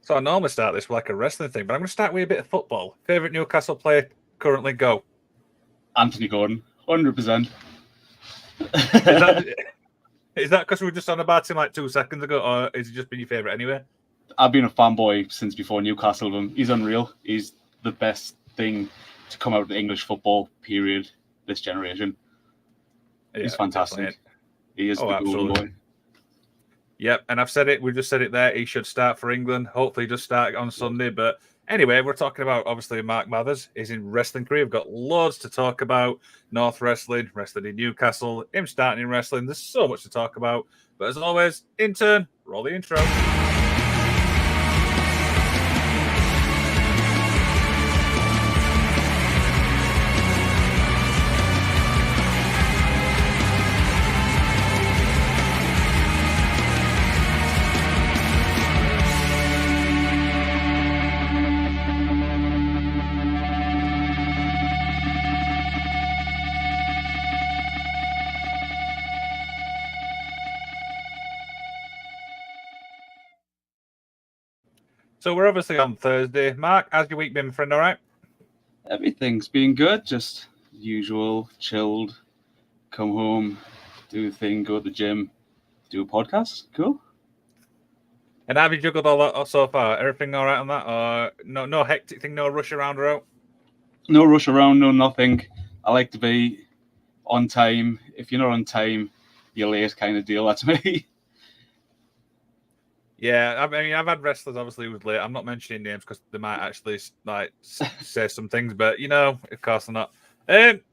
So I normally start this with like a wrestling thing, but I'm going to start with a bit of football. Favorite Newcastle player currently? Go. Anthony Gordon, 100%. Is that because we were just on about him like 2 seconds ago, or has he just been your favorite anyway? I've been a fanboy since before Newcastle. He's unreal. He's the best thing to come out of the English football period this generation. Yeah, he's fantastic. Definitely. He is the golden boy. Yep, and I've said it. We just said it there. He should start for England. Hopefully, just start on Sunday. But anyway, we're talking about obviously Marc Mathers. He's in wrestling career. We've got loads to talk about. North wrestling, wrestling in Newcastle, him starting in wrestling. There's so much to talk about. But as always, intern, roll the intro. So we're obviously on Thursday. Mark, how's your week been, friend? All right? Everything's been good. Just usual, chilled, come home, do a thing, go to the gym, do a podcast. Cool. And have you juggled all that so far? Everything all right on that? Or no hectic thing, no rush around or out? No rush around, no nothing. I like to be on time. If you're not on time, you're late kind of deal. That's me. Yeah, I mean, I've had wrestlers obviously who's late. I'm not mentioning names because they might actually like say some things, but of course they're not.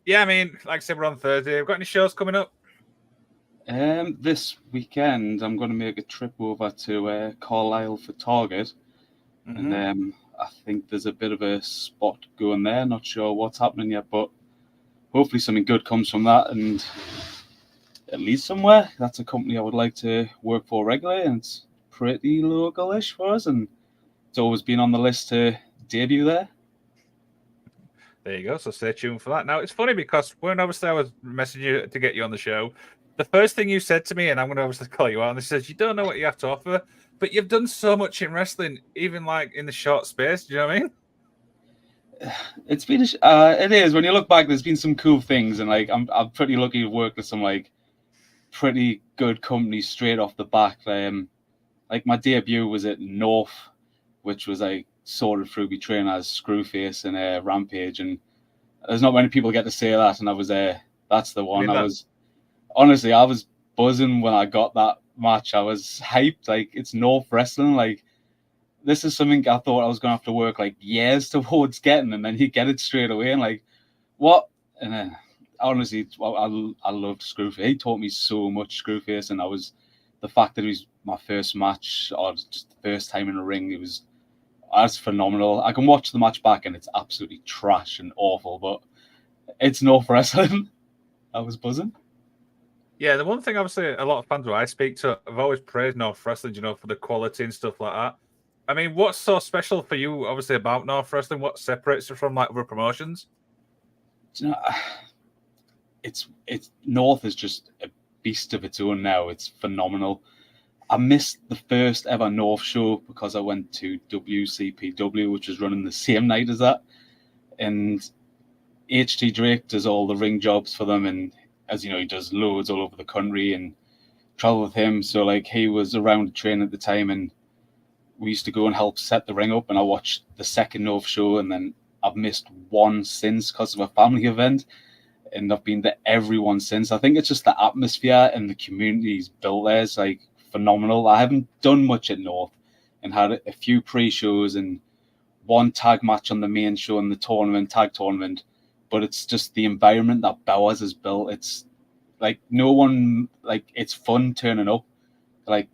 Yeah, I mean, like I said, we're on Thursday. We've got any shows coming up? This weekend I'm going to make a trip over to Carlisle for Target, and I think there's a bit of a spot going there. Not sure what's happening yet, but hopefully something good comes from that, and at least somewhere. That's a company I would like to work for regularly, and it's pretty local-ish for us, and it's always been on the list to debut there. There you go. So stay tuned for that. Now, it's funny because when obviously I was messaging you to get you on the show, the first thing you said to me, and I'm going to obviously call you out, and this says, you don't know what you have to offer, but you've done so much in wrestling, even like in the short space. Do you know what I mean? It's been, it is. When you look back, there's been some cool things, and like I'm pretty lucky to work with some like pretty good companies straight off the back. Like my debut was at North, which was like sorted through me training as SCREWFACE and Rampage, and there's not many people get to say that, and I was that's the one. I was buzzing when I got that match. I was hyped. Like, it's North wrestling. Like, this is something I thought I was gonna have to work like years towards getting, and then you get it straight away, and like, what? And then honestly, I loved SCREWFACE. He taught me so much, SCREWFACE, and the fact that it was my first match or just the first time in a ring, that's phenomenal. I can watch the match back and it's absolutely trash and awful, but it's North wrestling. I was buzzing. Yeah, the one thing obviously a lot of fans who I speak to have always praised North wrestling, for the quality and stuff like that. I mean, what's so special for you, obviously, about North wrestling? What separates it from like other promotions? It's North is just a beast of its own now. It's phenomenal. I missed the first ever North show because I went to WCPW, which was running the same night as that. And HT Drake does all the ring jobs for them, and as you know, he does loads all over the country and travel with him. So like, he was around the train at the time, and we used to go and help set the ring up. And I watched the second North show, and then I've missed one since because of a family event, and I've been to every one since. I think it's just the atmosphere and the community's built there. It's like phenomenal. I haven't done much at North and had a few pre-shows and one tag match on the main show in the tag tournament, but it's just the environment that Bowers has built. It's like it's fun turning up like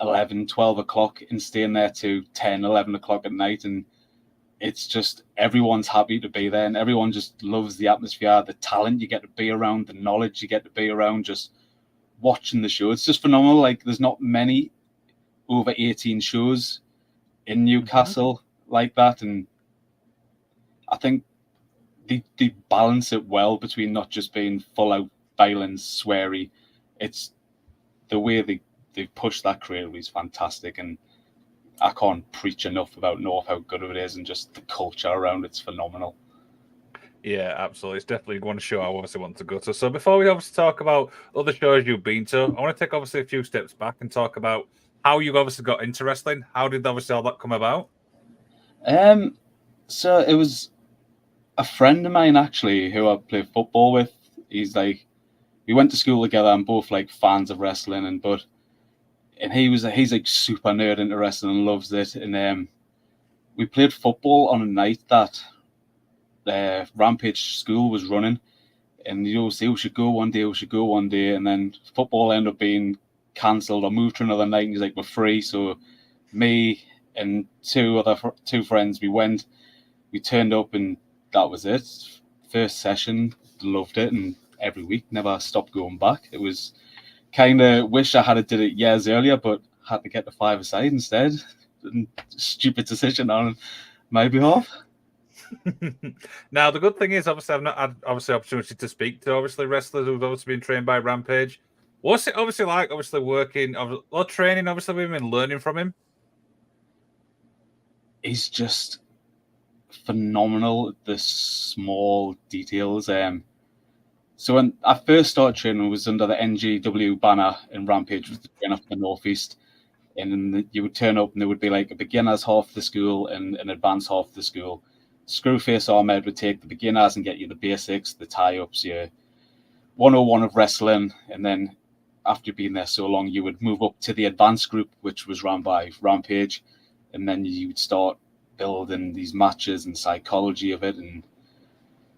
11, 12 o'clock and staying there to 10, 11 o'clock at night, and it's just everyone's happy to be there, and everyone just loves the atmosphere, the talent you get to be around, the knowledge you get to be around, just watching the show. It's just phenomenal. Like, there's not many over 18 shows in Newcastle like that, and I think they balance it well between not just being full out violence, sweary. It's the way they push that creatively is fantastic, and I can't preach enough about North, how good it is, and just the culture around it's phenomenal. Yeah, absolutely. It's definitely one show I obviously want to go to. So before we obviously talk about other shows you've been to, I want to take obviously a few steps back and talk about how you obviously got into wrestling. How did obviously all that come about? So it was a friend of mine actually who I play football with. He's like, we went to school together and both like fans of wrestling, and he's like super nerd into wrestling and loves it. And we played football on a night that Rampage school was running, and say we should go one day, and then football ended up being cancelled or moved to another night. And he's like, we're free, so me and two friends, we turned up, and that was it. First session, loved it, and every week never stopped going back. It was kind of wish I had did it years earlier, but had to get the five-a-side instead. Stupid decision on my behalf. Now the good thing is, obviously, I've not had obviously opportunity to speak to obviously wrestlers who've obviously been trained by Rampage. What's it obviously like? Obviously working or training, obviously with him and learning from him. He's just phenomenal. The small details. So when I first started training, it was under the NGW banner, and Rampage was the trainer for the Northeast. And then you would turn up, and there would be like a beginners half the school and an advanced half the school. SCREWFACE Ahmed would take the beginners and get you the basics, the tie-ups, your 101 of wrestling, and then after being there so long, you would move up to the advanced group, which was run by Rampage, and then you would start building these matches and psychology of it, and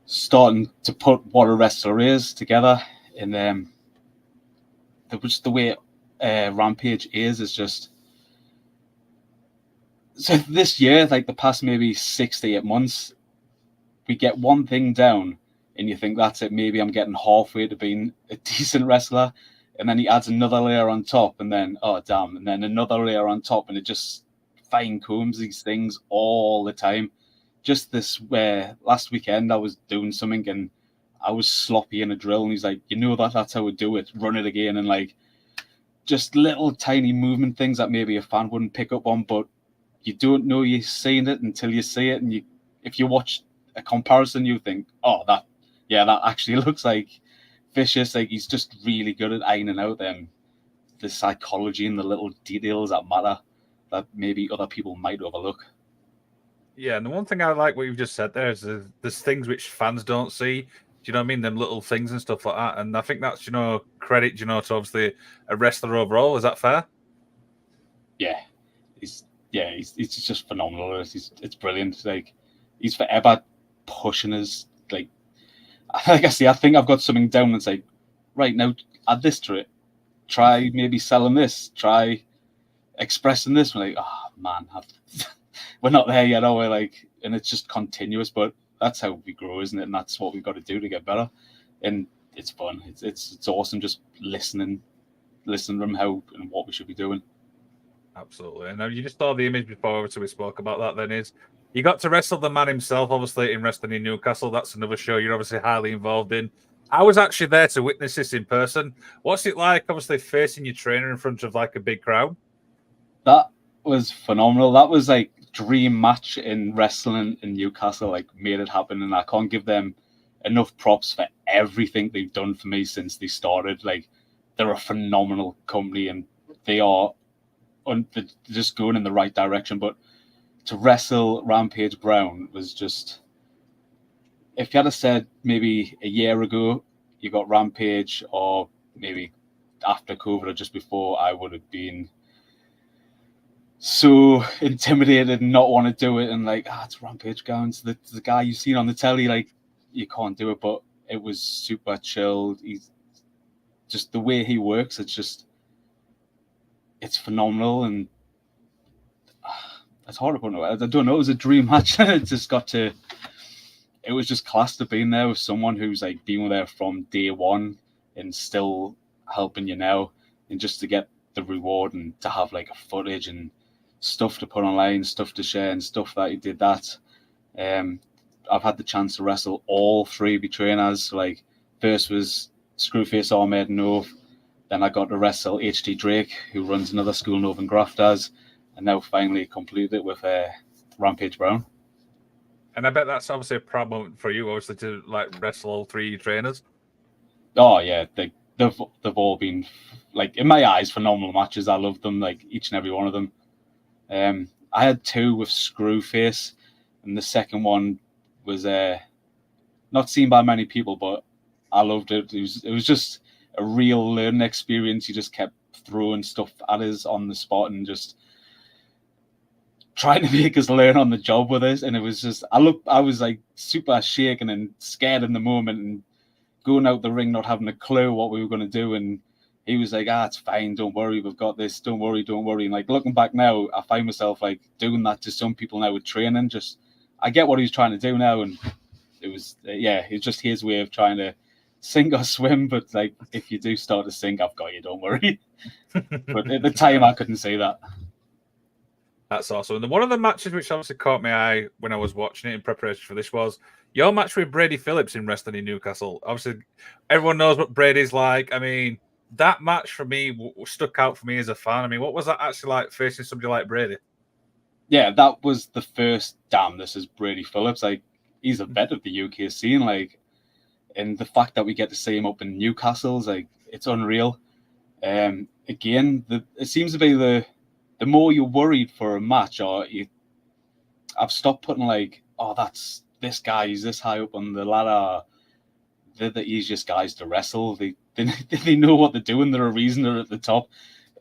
starting to put what a wrestler is together. And the way Rampage is just. So this year, like the past maybe 6 to 8 months, we get one thing down, and you think that's it. Maybe I'm getting halfway to being a decent wrestler, and then he adds another layer on top, and then oh damn, and then another layer on top, and it just fine combs these things all the time. Just this last weekend I was doing something and I was sloppy in a drill, and he's like, that's how we do it. Run it again, and like just little tiny movement things that maybe a fan wouldn't pick up on, but you don't know you're seeing it until you see it, and if you watch a comparison, you think, oh, that actually looks like Vicious. Like he's just really good at ironing out the psychology and the little details that matter that maybe other people might overlook. Yeah, and the one thing I like what you've just said there is there's things which fans don't see. Do you know what I mean? Them little things and stuff like that. And I think that's, credit, to obviously a wrestler overall. Is that fair? Yeah. He's just phenomenal. It's brilliant. Like he's forever pushing us. Like I say, I think I've got something down that's like, right now, add this to it. Try maybe selling this. Try expressing this. We're like, oh man, we're not there yet, are we? Like, and it's just continuous. But that's how we grow, isn't it? And that's what we've got to do to get better. And it's fun. It's awesome just listening from how and what we should be doing. Absolutely. And now you just saw the image before, obviously we spoke about that then is you got to wrestle the man himself, obviously, in Wrestling in Newcastle. That's another show you're obviously highly involved in. I was actually there to witness this in person. What's it like, obviously, facing your trainer in front of like a big crowd? That was phenomenal. That was like dream match in wrestling in Newcastle, like made it happen. And I can't give them enough props for everything they've done for me since they started. Like they're a phenomenal company, and they are just going in the right direction. But to wrestle Rampage Brown was just, if you had said maybe a year ago you got Rampage, or maybe after COVID or just before, I would have been so intimidated and not want to do it, and like, it's Rampage going to the guy you've seen on the telly, like you can't do it. But it was super chilled. He's just the way he works, it's phenomenal. And it's hard to put it. I don't know. It was a dream match. It was just class to being there with someone who's like been there from day one and still helping you now, and just to get the reward and to have like a footage and stuff to put online, stuff to share, and stuff that he did that. I've had the chance to wrestle all three trainers. Like first was SCREWFACE Ahmed Nove. Then I got to wrestle HT Drake, who runs another school, Nove and Grafters. and now finally completed it with Rampage Brown. And I bet that's obviously a problem for you, obviously, to like wrestle all three trainers. Oh yeah, they've all been, like, in my eyes, phenomenal matches. I love them, like, each and every one of them. I had 2 with SCREWFACE, and the second one was not seen by many people, but I loved it. It was just a real learning experience. You just kept throwing stuff at us on the spot and just trying to make us learn on the job with us. And it was just, I was like super shaken and scared in the moment and going out the ring not having a clue what we were going to do. And he was like, it's fine, don't worry, we've got this, don't worry. And like, looking back now, I find myself like doing that to some people now with training. Just, I get what he's trying to do now, and it was it's just his way of trying to sink or swim. But like, if you do start to sink, I've got you, don't worry. But at the time, I couldn't say that. That's awesome. And one of the matches which obviously caught my eye when I was watching it in preparation for this was your match with Brady Phillips in Wrestling in Newcastle. Obviously, everyone knows what Brady's like. I mean, that match for me stuck out for me as a fan. I mean, what was that actually like facing somebody like Brady? Yeah, that was the first, damn, this is Brady Phillips. Like, he's a vet of the UK scene. Like, and the fact that we get to see him up in Newcastle is like, it's unreal. Again, it seems to be the more you're worried for a match, I've stopped putting like, that's this guy, he's this high up on the ladder. They're the easiest guys to wrestle. They know what they're doing. They're a reason they're at the top,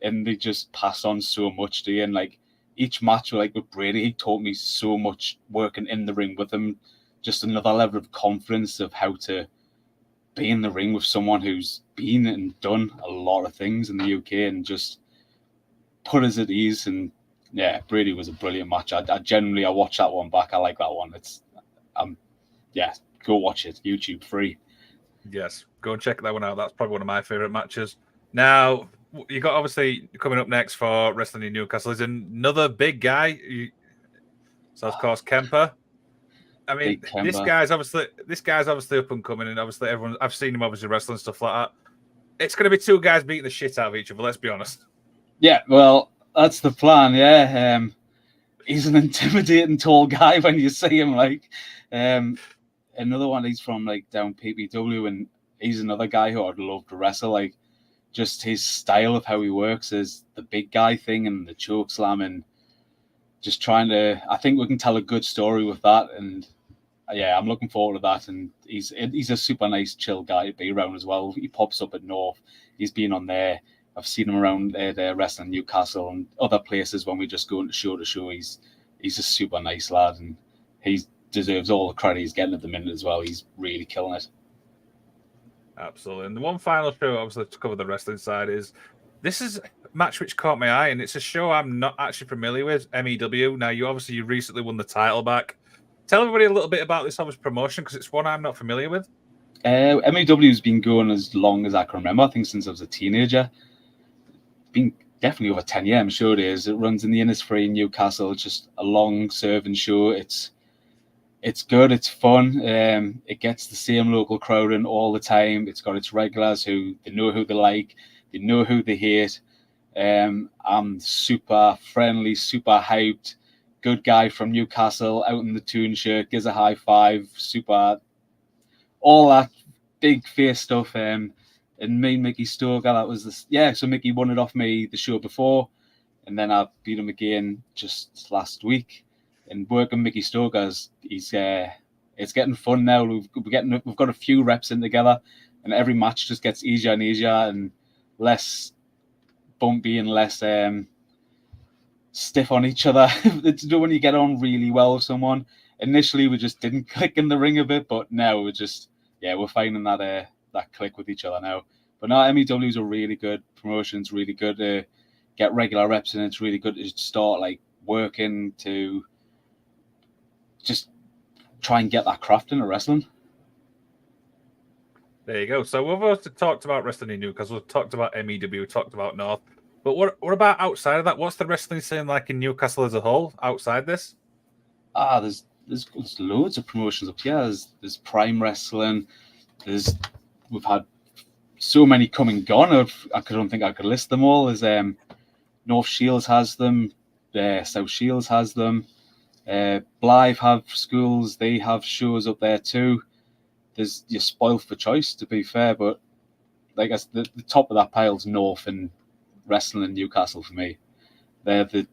and they just pass on so much to you. And like each match, like with Brady, he taught me so much working in the ring with him. Just another level of confidence of how to be in the ring with someone who's been and done a lot of things in the UK and just put us at ease. And yeah, Brady was a brilliant match. I watched that one back. I like that one. It's go watch it. YouTube free. Yes, go and check that one out. That's probably one of my favorite matches. Now, you got obviously coming up next for Wrestling in Newcastle is another big guy. So of course Kemper. I mean, this guy's obviously up and coming, and obviously I've seen him obviously wrestling stuff like that. It's going to be 2 guys beating the shit out of each other. Let's be honest. Yeah, well, that's the plan. Yeah, he's an intimidating tall guy when you see him. Like, another one, he's from like down PPW, and he's another guy who I'd love to wrestle. Like, just his style of how he works is the big guy thing and the choke slam, and just trying to. I think we can tell a good story with that, and yeah, I'm looking forward to that. And he's a super nice, chill guy to be around as well. He pops up at North. He's been on there. I've seen him around there wrestling Newcastle and other places when we just go into show to show. He's a super nice lad, and he deserves all the credit he's getting at the minute as well. He's really killing it. Absolutely. And the one final show, obviously, to cover the wrestling side this is a match which caught my eye, and it's a show I'm not actually familiar with, MEW. Now, you recently won the title back. Tell everybody a little bit about this obvious promotion, because it's one I'm not familiar with. MEW has been going as long as I can remember. I think since I was a teenager. Been definitely over 10 years, I'm sure it is. It runs in the Innisfree in Newcastle. It's just a long serving show. It's good, it's fun. It gets the same local crowd in all the time. It's got its regulars who they know who they like, they know who they hate. I'm super friendly, super hyped, good guy from Newcastle, out in the Toon shirt, gives a high five, super, all that big face stuff. And me and Mickey Stoker, that was this. Yeah, so Mickey won it off me the show before, and then I beat him again just last week. And working Mickey Stoker, it's getting fun now. We've got a few reps in together, and every match just gets easier and easier and less bumpy and less stiff on each other. It's when you get on really well with someone. Initially, we just didn't click in the ring a bit, but now we're finding that click with each other now. But now MEW is a really good promotion. It's really good to get regular reps, and it's really good to start like working to just try and get that craft into wrestling. There you go. So we've also talked about wrestling in Newcastle, we've talked about MEW, we've talked about North. But what about outside of that? What's the wrestling scene like in Newcastle as a whole, outside this? There's loads of promotions up here. There's Prime Wrestling. We've had so many come and gone. I don't think I could list them all. There's North Shields has them. South Shields has them. Blythe have schools. They have shows up there too. You're spoiled for choice, to be fair, but like the top of that pile is North and Wrestling in Newcastle for me. They're the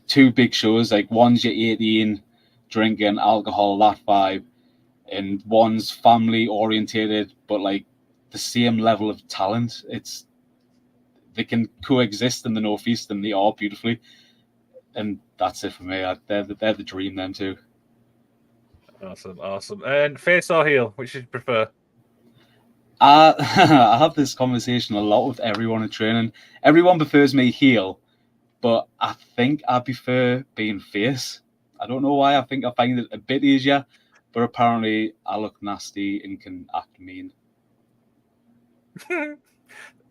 two big shows. Like one's your 18, drinking, alcohol, that vibe, and one's family orientated, but like the same level of talent. They can coexist in the Northeast, and they are beautifully. And that's it for me. They're the dream, them too. Awesome. And face or heel, which you prefer? I have this conversation a lot with everyone in training. Everyone prefers me heel, but I think I prefer being face. I don't know why. I think I find it a bit easier, but apparently I look nasty and can act mean.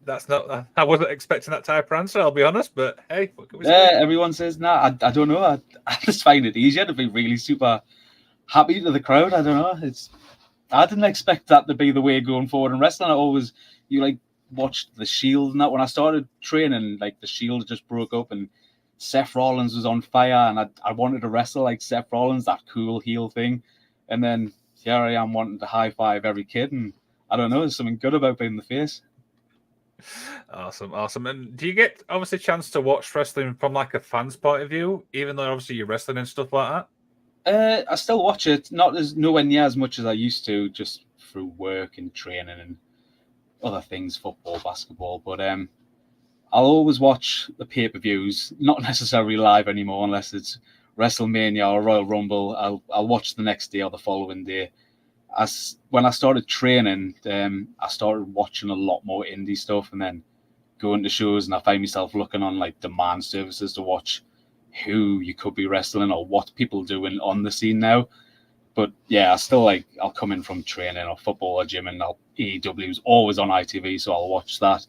That's not. I wasn't expecting that type of answer. I'll be honest, but hey, what can we say? Yeah, everyone says nah. I don't know. I just find it easier to be really super happy to the crowd. I don't know. I didn't expect that to be the way going forward in wrestling. You like watched the Shield and that. When I started training, like the Shield just broke up and Seth Rollins was on fire, and I wanted to wrestle like Seth Rollins, that cool heel thing. And then here I am wanting to high five every kid, and I don't know. There's something good about being the face. Awesome. And do you get obviously a chance to watch wrestling from like a fan's point of view, even though obviously you're wrestling and stuff like that? I still watch it, nowhere near as much as I used to, just through work and training and other things, football, basketball. But I'll always watch the pay-per-views, not necessarily live anymore, unless it's WrestleMania or Royal Rumble. I'll watch the next day or the following day. When I started training, I started watching a lot more indie stuff, and then going to shows, and I find myself looking on like demand services to watch who you could be wrestling or what people doing on the scene now. But yeah, I'll come in from training or football or gym, and AEW is always on ITV, so I'll watch that.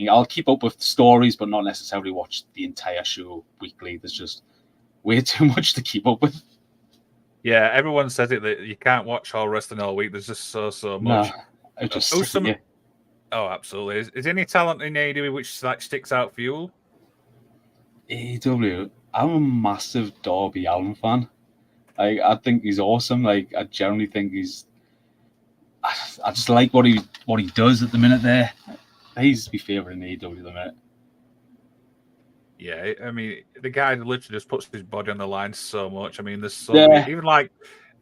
I'll keep up with the stories, but not necessarily watch the entire show weekly. There's just way too much to keep up with. Yeah, everyone says it that you can't watch all wrestling all week. There's just so much. Oh, absolutely. Is any talent in AEW which like sticks out for you? AEW, I'm a massive Darby Allin fan. I think he's awesome. Like I generally think I just like what he does at the minute there. He's my favourite in AEW at the minute. Yeah, I mean, the guy literally just puts his body on the line so much. I mean, there's so many,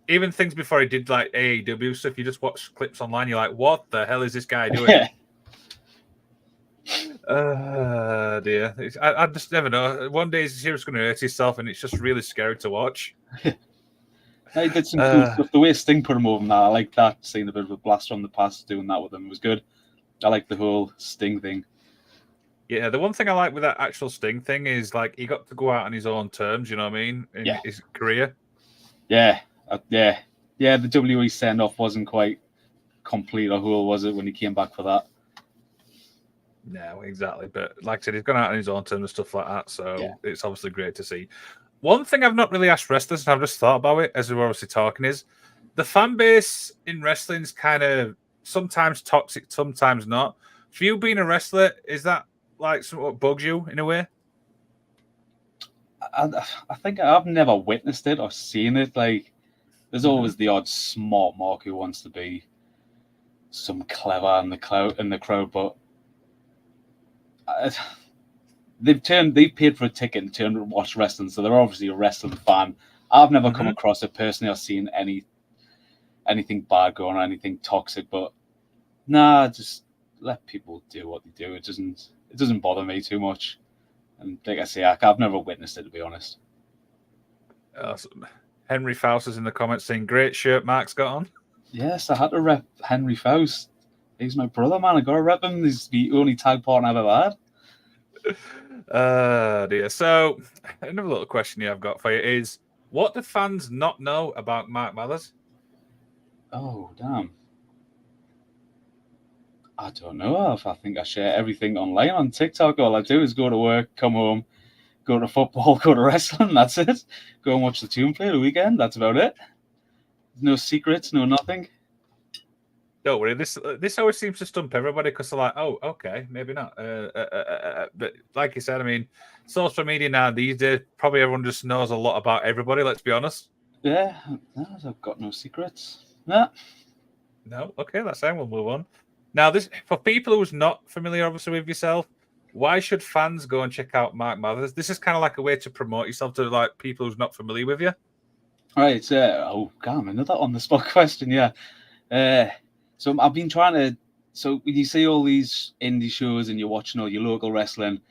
even things before he did like AEW stuff. You just watch clips online, you're like, what the hell is this guy doing? Dear. I just never know. One day he's just going to hurt himself, and it's just really scary to watch. He did some cool stuff. The way Sting put him over now, I like that. Seeing a bit of a blast from the past, doing that with him was good. I like the whole Sting thing. Yeah, the one thing I like with that actual Sting thing is like he got to go out on his own terms. You know what I mean? In his career. Yeah. The WWE send off wasn't quite complete or whole, was it, when he came back for that? No, exactly. But like I said, he's gone out on his own terms and stuff like that. So it's obviously great to see. One thing I've not really asked wrestlers, and I've just thought about it as we were obviously talking, is the fan base in wrestling's kind of sometimes toxic, sometimes not. For you being a wrestler, is that like something that bugs you in a way? I think I've never witnessed it or seen it. Like, there's always the odd smart Marc who wants to be some clever in the crowd, but they've paid for a ticket and turned to watch wrestling, so they're obviously a wrestling fan. I've never come across it personally or seen anything bad going on, anything toxic, but just let people do what they do. It doesn't bother me too much. And like I say, I've never witnessed it, to be honest. Awesome. Henry Faust is in the comments saying, great shirt Marc's got on. Yes, I had to rep Henry Faust. He's my brother, man. I got to rep him. He's the only tag partner I've ever had. Dear. So, another little question here I've got for you is, what do fans not know about Marc Mathers? Oh, damn. I don't know. I think I share everything online on TikTok. All I do is go to work, come home, go to football, go to wrestling. That's it. Go and watch the Toon play the weekend. That's about it. No secrets, no nothing. Don't worry. This always seems to stump everybody because they're like, oh, okay, maybe not. But like you said, I mean, social media now these days, probably everyone just knows a lot about everybody. Let's be honest. Yeah, no, I've got no secrets. Nah. No, okay, that's fine. We'll move on. Now, this for people who's not familiar, obviously, with yourself. Why should fans go and check out Marc Mathers? This is kind of like a way to promote yourself to like people who's not familiar with you. Right. Oh, damn, another on the spot question. Yeah. So I've been trying to. So when you see all these indie shows and you're watching all your local wrestling,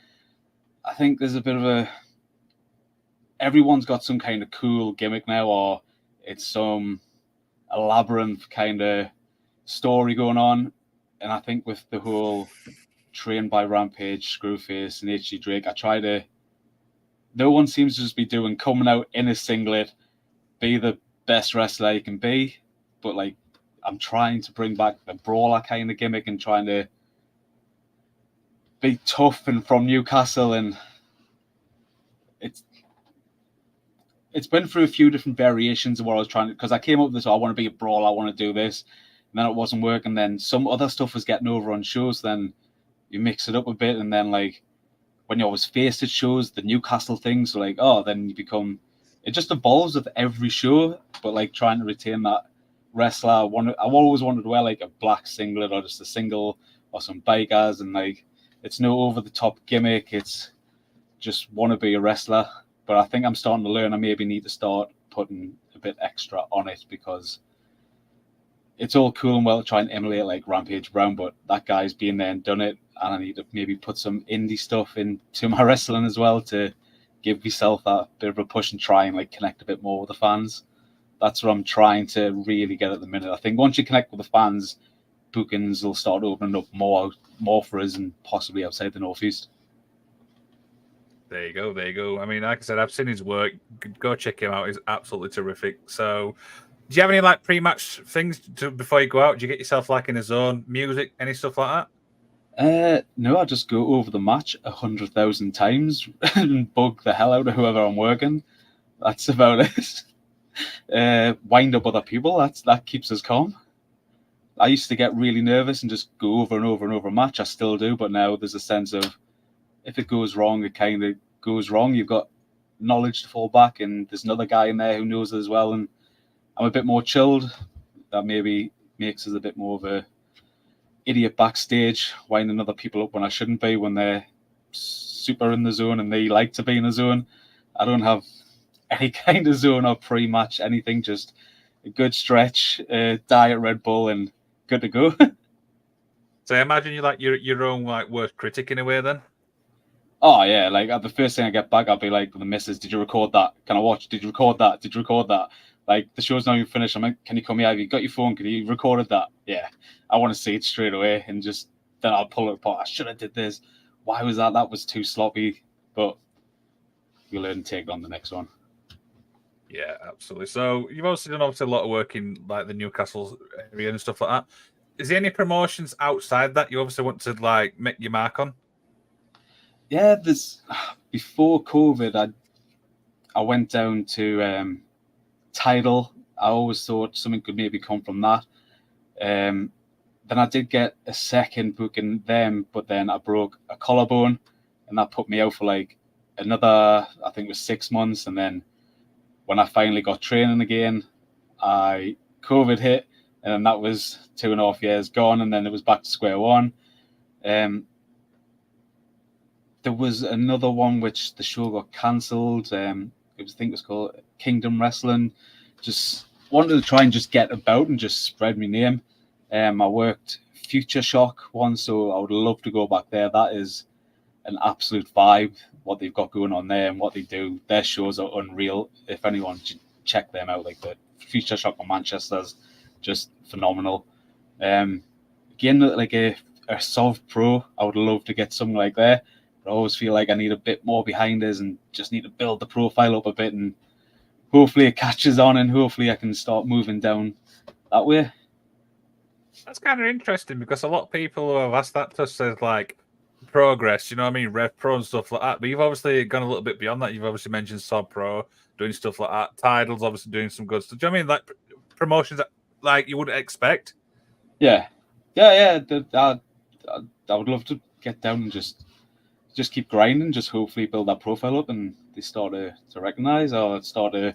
I think there's a bit of a. Everyone's got some kind of cool gimmick now, or it's some a labyrinth kind of story going on. And I think with the whole Trained by Rampage, SCREWFACE, and HG Drake, I try to. No one seems to just be doing coming out in a singlet, be the best wrestler you can be, but like I'm trying to bring back the brawler kind of gimmick and trying to be tough and from Newcastle, and it's been through a few different variations of what I was trying to, because I came up with this, I want to be a brawler, I want to do this, and then it wasn't working. Then some other stuff was getting over on shows. Then you mix it up a bit, and then like when you always faced at shows, the Newcastle things, so like then you become. It just evolves with every show, but like trying to retain that wrestler. I've always wanted to wear like a black singlet or just a single or some bikers, and like it's no over the top gimmick. It's just want to be a wrestler. But I think I'm starting to learn. I maybe need to start putting a bit extra on it, because it's all cool and well to try and emulate like Rampage Brown, but that guy's been there and done it, and I need to maybe put some indie stuff into my wrestling as well to give myself that bit of a push and try and like connect a bit more with the fans. That's what I'm trying to really get at the minute. I think once you connect with the fans, bookings will start opening up more for us, and possibly outside the Northeast. There you go. There you go. I mean, like I said, I've seen his work. Go check him out. He's absolutely terrific. So, do you have any like pre-match things before you go out? Do you get yourself like in a zone, music, any stuff like that? No, I just go over the match 100,000 times and bug the hell out of whoever I'm working. That's about it. Wind up other people. That keeps us calm. I used to get really nervous and just go over and over and over a match. I still do, but now there's a sense of if it goes wrong, it kind of goes wrong. You've got knowledge to fall back, and there's another guy in there who knows it as well. And I'm a bit more chilled. That maybe makes us a bit more of a idiot backstage, winding other people up when I shouldn't be, when they're super in the zone and they like to be in the zone. I don't have any kind of zone or pre-match, anything, just a good stretch, diet Red Bull, and good to go. So I imagine you're like your own like worst critic in a way then? Oh yeah, like the first thing I get back, I'll be like, the missus, did you record that? Can I watch? Did you record that? Did you record that? Like the show's not even finished. I'm like, can you come here? Have you got your phone? Can you recorded that? Yeah, I want to see it straight away, and just then I'll pull it apart. I should have did this. Why was that? That was too sloppy. But we'll learn and take it on the next one. Yeah, absolutely. So you've also done obviously a lot of work in like the Newcastle area and stuff like that. Is there any promotions outside that you obviously want to like make your mark on? Yeah, there's before COVID, I went down to Tidal. I always thought something could maybe come from that. Then I did get a second booking them, but then I broke a collarbone, and that put me out for like another, I think it was 6 months. And then when I finally got training again, COVID hit, and then that was 2.5 years gone, and then it was back to square one. There was another one which the show got cancelled. I think it was called Kingdom Wrestling. Just wanted to try and just get about and just spread my name. I worked Future Shock once, so I would love to go back there. That is an absolute vibe, what they've got going on there and what they do. Their shows are unreal. If anyone should check them out, like the Future Shock on Manchester's just phenomenal. Again, like a Sov Pro, I would love to get something like that. I always feel like I need a bit more behind us and just need to build the profile up a bit, and hopefully it catches on, and hopefully I can start moving down that way. That's kind of interesting, because a lot of people who have asked that to us says like progress, you know what I mean, Rev Pro and stuff like that. But you've obviously gone a little bit beyond that. You've obviously mentioned Sub Pro, doing stuff like that. Tidal's obviously doing some good stuff. Do you know what I mean? Like promotions that like you wouldn't expect. Yeah. I would love to get down and just keep grinding, just hopefully build that profile up, and they start to recognize or start to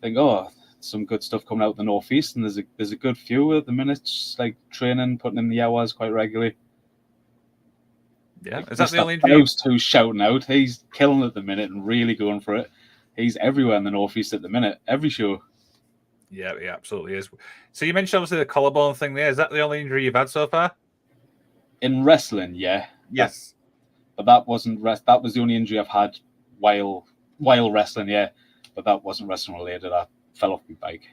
think, oh, some good stuff coming out of the Northeast, and there's a good few at the minute, just like training, putting in the hours quite regularly. Yeah, Like, is that the Mr. only injury? Faust, who's shouting out, he's killing it at the minute and really going for it. He's everywhere in the Northeast at the minute, every show. Yeah, he absolutely is. So you mentioned obviously the collarbone thing there. Is that the only injury you've had so far? In wrestling, yeah. Yes. But that wasn't that was the only injury I've had while wrestling, yeah. But that wasn't wrestling related. I fell off my bike.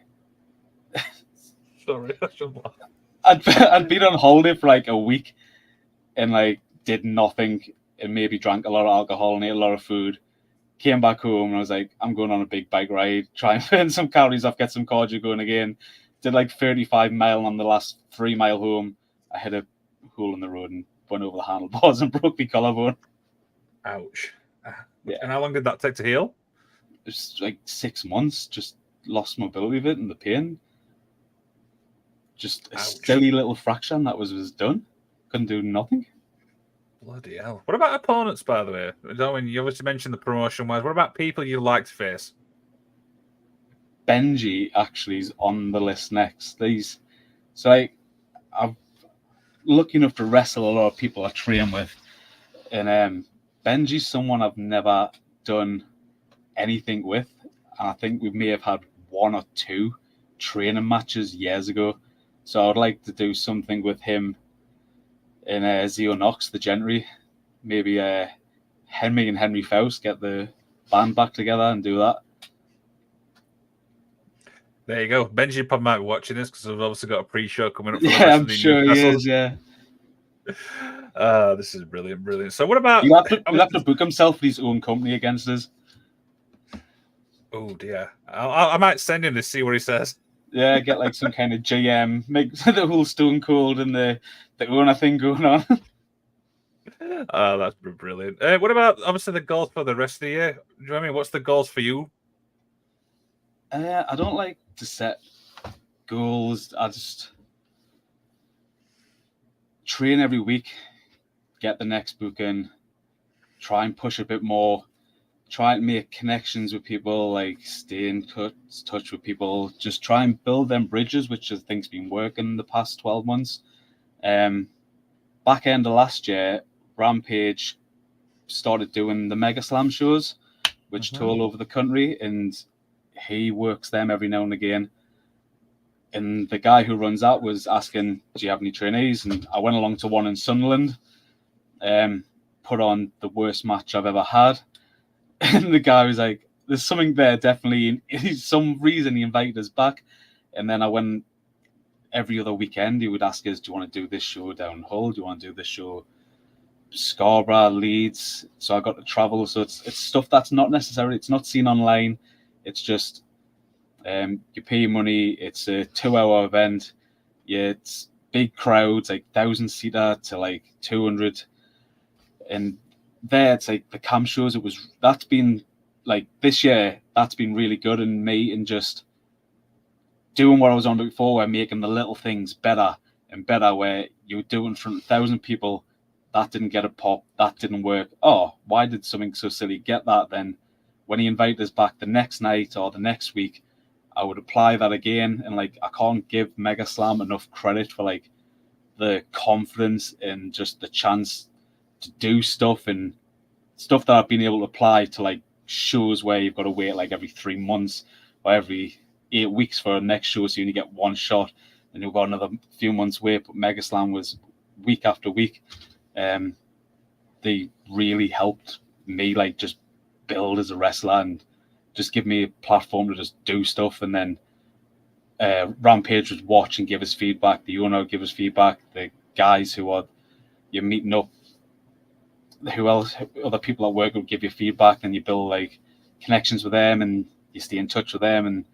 Sorry, I shouldn't laugh. I'd been on holiday for like a week and like did nothing and maybe drank a lot of alcohol and ate a lot of food. Came back home and I was like, I'm going on a big bike ride, try and burn some calories off, get some cardio going again. Did like 35 mile on the last 3 mile home. I hit a hole in the road and went over the handlebars and broke my collarbone. Ouch. Yeah. And how long did that take to heal? It was like 6 months, just lost mobility of it and the pain. Just a silly little fracture and that was done. Couldn't do nothing. Bloody hell. What about opponents, by the way? When you obviously mentioned the promotion-wise, what about people you like to face? Benji actually is on the list next. I'm lucky enough to wrestle a lot of people I train with. And Benji's someone I've never done anything with. And I think we may have had 1 or 2 training matches years ago. So I would like to do something with him in Zeo Knox, the Gentry. Maybe Henry and Henry Faust get the band back together and do that. There you go. Benji probably might be watching this because we've obviously got a pre-show coming up. For Yeah, I'm sure he is, yeah. This is brilliant. So what about... He'll have to book himself for his own company against us. Oh, dear. I might send him to see what he says. Yeah, get like some kind of GM, make the whole Stone Cold and the owner thing going on. Oh, that's brilliant. What about, obviously, the goals for the rest of the year? Do you know what I mean? What's the goals for you? I don't like to set goals. I just train every week, get the next booking, try and push a bit more, try and make connections with people, like stay in touch with people, just try and build them bridges, which I think's been working the past 12 months. Back end of last year, Rampage started doing the Mega Slam shows, which tour all over the country, and he works them every now and again. And the guy who runs that was asking, do you have any trainees? And I went along to one in Sunderland, put on the worst match I've ever had. And the guy was like, there's something there, definitely. Some reason he invited us back. And then I went every other weekend, he would ask us, do you want to do this show down Hull? Do you want to do this show Scarborough, Leeds? So I got to travel. So it's stuff that's not necessarily, it's not seen online. It's just, you pay your money. It's a 2-hour event. Yeah, it's big crowds, like 1,000-seater to like 200. And there, it's like the camp shows. That's been like this year. That's been really good in me and just doing what I was on before, where making the little things better and better. Where you do in front of 1,000 people, that didn't get a pop, that didn't work. Oh, why did something so silly get that? Then when he invited us back the next night or the next week, I would apply that again. And like, I can't give Mega Slam enough credit for like the confidence and just the chance to do stuff and stuff that I've been able to apply to like shows where you've got to wait like every 3 months or every 8 weeks for a next show, so you only get one shot and you've got another few months wait. But Mega Slam was week after week. They really helped me like just build as a wrestler and just give me a platform to just do stuff. And then Rampage would watch and give us feedback. The owner would give us feedback. The guys who are you're meeting up, who else, other people at work would give you feedback, and you build like connections with them and you stay in touch with them and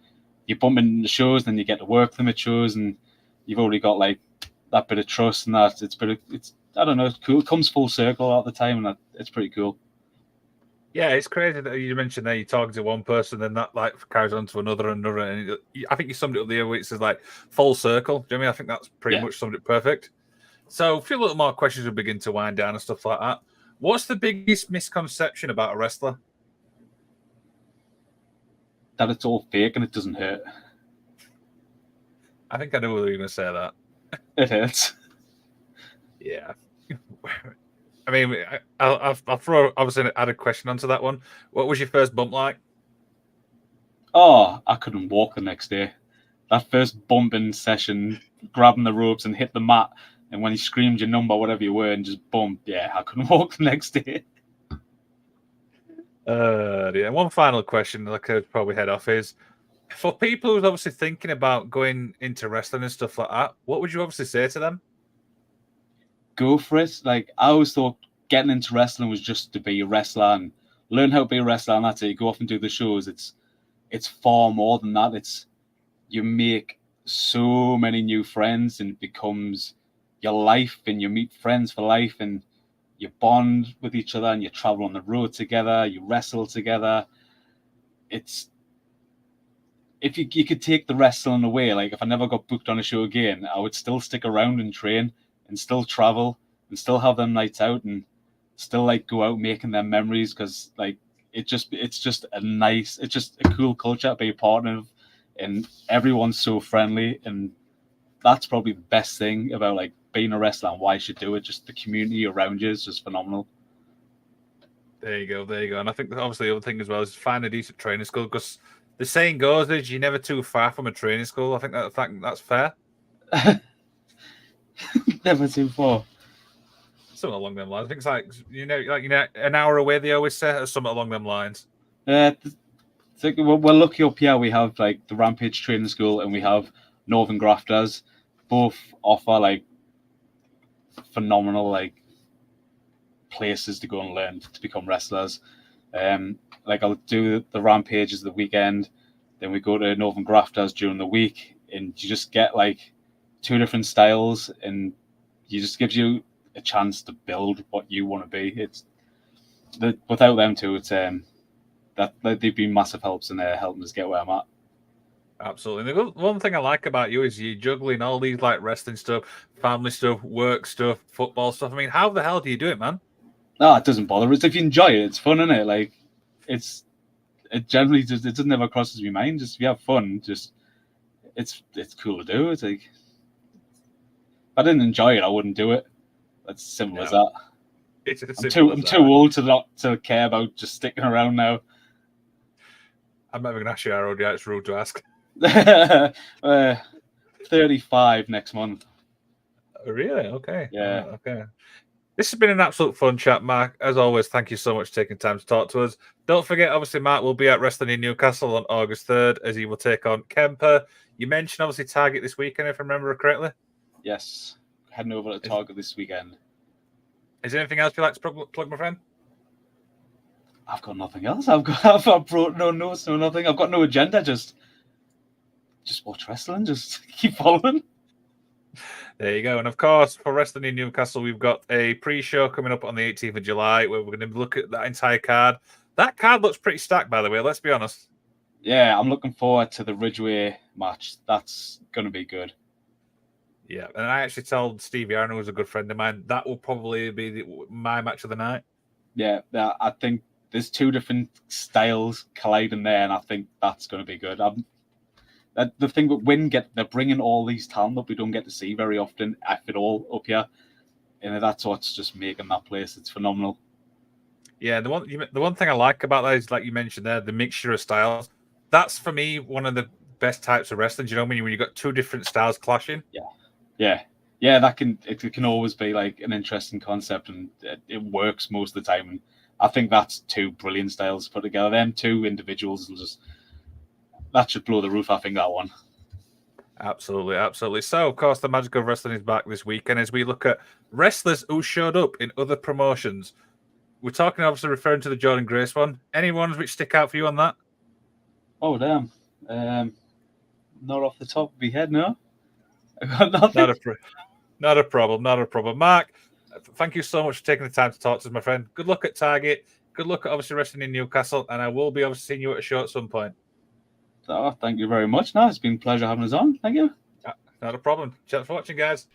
you bump into the shows, then you get to work them at shows, and you've already got like that bit of trust and that. It's I don't know, it's cool. It comes full circle all the time, and it's pretty cool. Yeah, it's crazy that you mentioned there you're talking to one person, then that like carries on to another and another. And I think you summed it up the other week. It's like full circle. Do you know what I mean? I think that's pretty Yeah. much summed it perfect. So a few little more questions will begin to wind down and stuff like that. What's the biggest misconception about a wrestler? That it's all fake and it doesn't hurt. I think I know whether you're going to say that. It hurts. Yeah. I mean, I'll throw obviously an added question onto that one. What was your first bump like? Oh, I couldn't walk the next day. That first bumping session, grabbing the ropes and hit the mat, and when he screamed your number, whatever you were, and just bump, yeah, I couldn't walk the next day. Yeah. One final question that I could probably head off is for people who's obviously thinking about going into wrestling and stuff like that, what would you obviously say to them? Go for it. Like, I always thought getting into wrestling was just to be a wrestler and learn how to be a wrestler, and that's it. You go off and do the shows. It's far more than that. It's you make so many new friends and it becomes your life, and you meet friends for life, and you bond with each other, and you travel on the road together, you wrestle together. It's if you could take the wrestling away, like if I never got booked on a show again, I would still stick around and train and still travel and still have them nights out and still like go out making them memories, because like it's just a cool culture to be a part of, and everyone's so friendly, and that's probably the best thing about like being a wrestler and why you should do it. Just the community around you is just phenomenal. There you go, there you go. And I think that obviously the other thing as well is find a decent training school, because the saying goes is you're never too far from a training school. I think that's fair. Never too far. Something along them lines. I think it's like an hour away. They always say or something along them lines. We're lucky up here. We have like the Rampage Training School and we have Northern Grafters. Both offer like phenomenal like places to go and learn to become wrestlers. Like I'll do the Rampages the weekend, then we go to Northern Grafters during the week, and you just get like two different styles, and you just gives you a chance to build what you want to be. It's without them two, it's that they've been massive helps in helping us get where I'm at. Absolutely. The one thing I like about you is you juggling all these like wrestling stuff, family stuff, work stuff, football stuff. I mean, how the hell do you do it, man? No, it doesn't bother us. If you enjoy it, it's fun, isn't it? Like it generally just it doesn't ever crosses my mind. Just if you have fun, just it's cool to do. It's like if I didn't enjoy it, I wouldn't do it. That's simple as that. I'm too old to care about just sticking around now. I'm never going to ask you, Harold. Yeah, it's rude to ask. 35 next month. Really? Okay. Yeah. Okay. This has been an absolute fun chat, Mark. As always, thank you so much for taking time to talk to us. Don't forget, obviously, Mark will be at Wrestling in Newcastle on August 3rd as he will take on Kemper. You mentioned, obviously, Target this weekend, if I remember correctly. Yes. Heading over to Target this weekend. Is there anything else you'd like to plug, my friend? I've got nothing else. I've brought no notes, no nothing. I've got no agenda. Just watch wrestling. Just keep following. There you go. And of course, for Wrestling in Newcastle, we've got a pre-show coming up on the 18th of July where we're going to look at that entire card. That card looks pretty stacked, by the way. Let's be honest. Yeah, I'm looking forward to the Ridgeway match. That's going to be good. Yeah, and I actually told Stevie Arnold, who's a good friend of mine, that will probably be my match of the night. Yeah, I think there's two different styles colliding there, and I think that's going to be good. The thing with Win they're bringing all these talent that we don't get to see very often, if at all, up here, and that's what's just making that place. It's phenomenal. Yeah, the one thing I like about that is, like you mentioned there, the mixture of styles. That's for me one of the best types of wrestling. Do you know what I mean? When you've got two different styles clashing. Yeah. That can always be like an interesting concept, and it works most of the time. And I think that's two brilliant styles put together. Them two individuals will that should blow the roof. I think that one. Absolutely, absolutely. So, of course, the magic of wrestling is back this weekend as we look at wrestlers who showed up in other promotions. We're talking, obviously, referring to the Jordan Grace one. Any ones which stick out for you on that? Oh, damn. Not off the top of my head, no. I got nothing. Not a problem. Mark, thank you so much for taking the time to talk to us, my friend. Good luck at Target. good luck at obviously wrestling in Newcastle, and I will be obviously seeing you at a show at some point. So, thank you very much. No, it's been a pleasure having us on. Thank you. Not a problem. Chat for watching, guys.